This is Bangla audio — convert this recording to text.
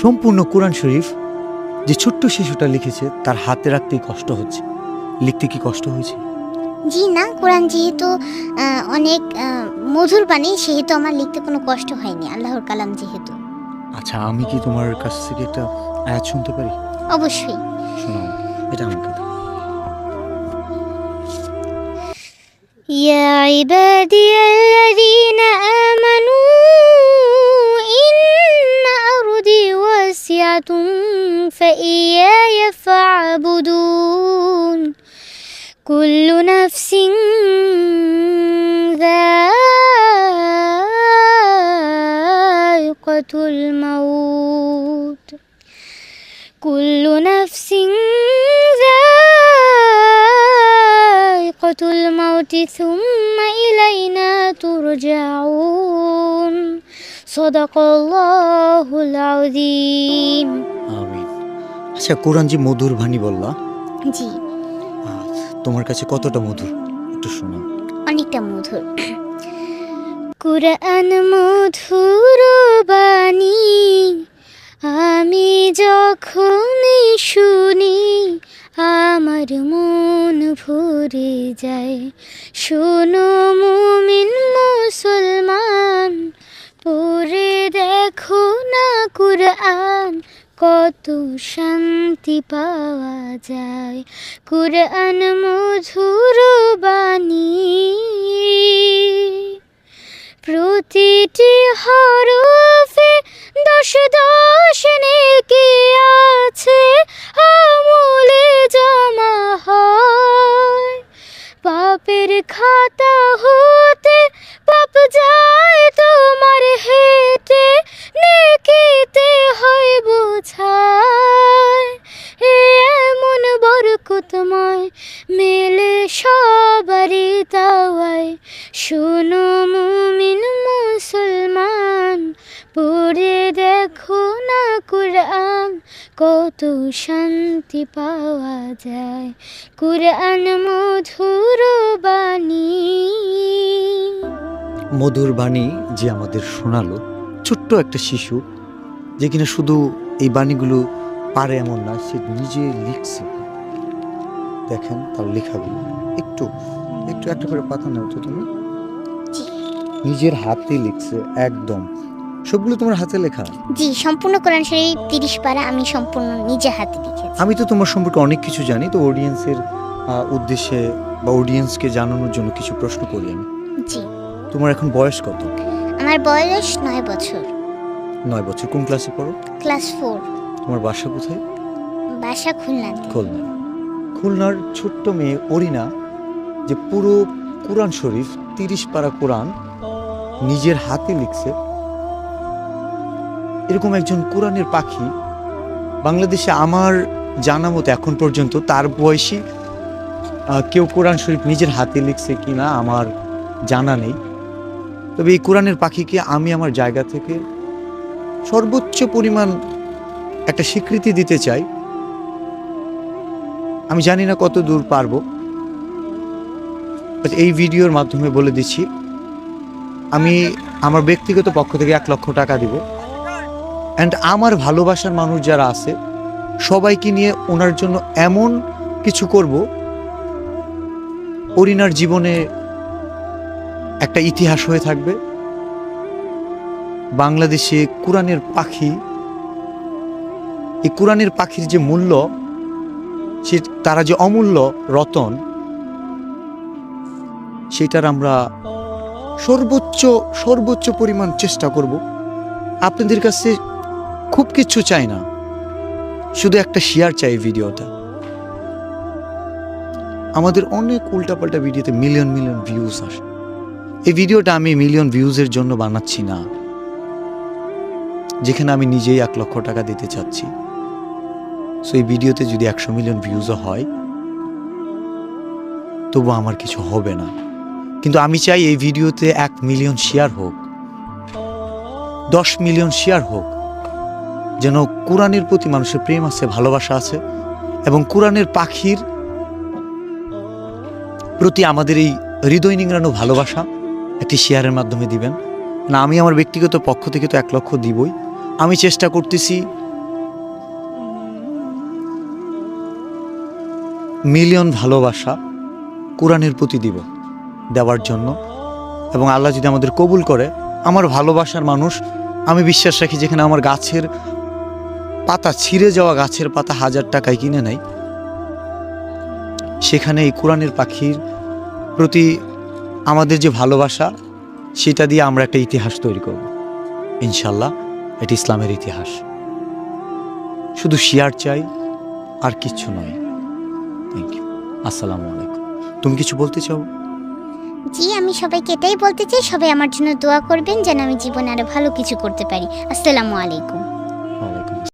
সম্পূর্ণ কোরআন শরীফ যে ছোট্ট শিশুটা লিখেছে তার হাতে রাখতেই কষ্ট হচ্ছে। লিখতে কি কষ্ট হয়েছে? জি না, কোরআন যেহেতু অনেক মধুর বাণী, সেহেতু আমার লিখতে কোনো কষ্ট হয়নি, আল্লাহর কালাম যেহেতু। আচ্ছা, আমি কি তোমার কাছ থেকে একটা আয়াত শুনতে পারি? অবশ্যই। শোনাও, এটা আমাকে দাও। ইয়া ইবাদিয়াল্লাযীনা আমানু ইন্না আরদি ওয়াসিআতুন ফাইয়ায়া ফা'বুদুন কুল্লু নাফসিন যায়িকাতুল মাউত কুল্লু নাফসিন যায়িকাতুল মাউতি সুম্মা ইলাইনা তুরজাউন সাদাকাল্লাহুল আযীম। আমিন। আচ্ছা, কোরআন যে মধুর বাণী বললা, জি, তোমার কাছে কতটা মধুর একটু শোনাও। অনেকটা মধুর। কুরআন মধুর বাণী, আমি যখনই শুনি আমার মন ভরে যায়। শোনো মুমিন মুসলমান, পড়ে দেখো না কুরআন, কত শান্তি পাওয়া যায়। কুরআন মধুর বাণী, প্রতিটি হরফে 10 নেকি আছে, আমলে জমা হয়। পাপের খাতা হতে পাপ যায় তোমার হেঁটে, নেকিতে হয় বোঝায়। এমন বরকতময় মেলে সবারই দাওয়ায়। শোনো মুমিন মুসলমান, পড়ে দেখো না কুরআন, কত শান্তি পাওয়া যায়। কুরআন মধুর বাণী। মধুর বাণী যে আমাদের শোনালো, ছোট্ট একটা শিশু যে কিনা শুধু এই বাণীগুলো পারে এমন না, সে নিজে লিখছে। দেখেন তার লেখাগুলো, একটু একটু একটা করে পাতা নাও তো তুমি। নিজের হাতে লিখছে, একদম সবগুলো তোমার হাতে লেখা। জি, সম্পূর্ণ কোরআন শরীফ 30 পারা আমি সম্পূর্ণ নিজে হাতে লিখেছি। আমি তো তোমার সম্পর্কে অনেক কিছু জানি, তো অডিয়েন্সের উদ্দেশ্যে বা অডিয়েন্সকে জানানোর জন্য কিছু প্রশ্ন করি আমি। জি, তোমার এখন বয়স কত? আমার বয়স 9 বছর। 9 বছর। কোন ক্লাসে পড়ো? ক্লাস 4। তোমার বাসা কোথায়? বাসা খুলনাতে। খুলনা। খুলনার ছোট্ট মেয়ে অরিনা যে পুরো কোরআন শরীফ 30 পারা কোরআন নিজের হাতে লিখছে, এরকম একজন কোরআনের পাখি বাংলাদেশে আমার জানা মতো এখন পর্যন্ত তার বয়সী কেউ কোরআন শরীফ নিজের হাতে লিখছে কিনা আমার জানা নেই। তবে এই কোরআনের পাখিকে আমি আমার জায়গা থেকে সর্বোচ্চ পরিমাণ একটা স্বীকৃতি দিতে চাই। আমি জানি না কত দূর পারবো, এই ভিডিওর মাধ্যমে বলে দিচ্ছি, আমি আমার ব্যক্তিগত পক্ষ থেকে 1 লক্ষ টাকা দিব। অ্যান্ড আমার ভালোবাসার মানুষ যারা আছে সবাইকে নিয়ে ওনার জন্য এমন কিছু করব, অরিনার জীবনে একটা ইতিহাস হয়ে থাকবে। বাংলাদেশে কোরআনের পাখি, এই কোরআনের পাখির যে মূল্য, সে তারা যে অমূল্য রতন, সেটার আমরা সর্বোচ্চ পরিমাণ চেষ্টা করব। আপনাদের কাছে খুব কিছু চাই না, শুধু একটা শেয়ার চাই ভিডিওটা। আমাদের অনেক উল্টাপাল্টা ভিডিওতে মিলিয়ন ভিউজ আসে। এই ভিডিওটা আমি মিলিয়ন ভিউজের জন্য বানাচ্ছি না, যেখানে আমি নিজেই 1 লক্ষ টাকা দিতে চাচ্ছি। সো এই ভিডিওতে যদি 100 মিলিয়ন ভিউজও হয় তবু আমার কিছু হবে না, কিন্তু আমি চাই এই ভিডিওতে 1 মিলিয়ন শেয়ার হোক, 10 মিলিয়ন শেয়ার হোক, যেন কোরআনের প্রতি মানুষের প্রেম আছে, ভালোবাসা আছে, এবং কোরআনের পাখির প্রতি আমাদের এই হৃদয় নিংড়ানো ভালোবাসা একটি শেয়ারের মাধ্যমে দিবেন না। আমি আমার ব্যক্তিগত পক্ষ থেকে তো 1 লক্ষ দিবই। আমি চেষ্টা করতেছি মিলিয়ন ভালোবাসা কোরআনের প্রতি দিব, দেওয়ার জন্য। এবং আল্লাহ যদি আমাদের কবুল করে, আমার ভালোবাসার মানুষ, আমি বিশ্বাস রাখি যেখানে আমার গাছের পাতা, ছিঁড়ে যাওয়া গাছের পাতা 1000 টাকায় কিনে নেয়, সেখানে এই কোরআনের পাখির প্রতি আমাদের যে ভালোবাসা, সেটা দিয়ে আমরা একটা ইতিহাস তৈরি করব ইনশাল্লাহ। এটি ইসলামের ইতিহাস। শুধু শেয়ার চাই, আর কিচ্ছু নয়। Thank you. আসসালামু আলাইকুম। তুমি কিছু বলতে চাও? জি, আমি সবাইকে এটাই বলতে চাই, সবাই আমার জন্য দোয়া করবেন যেন আমি জীবনে আরো ভালো কিছু করতে পারি। আসসালামু আলাইকুম।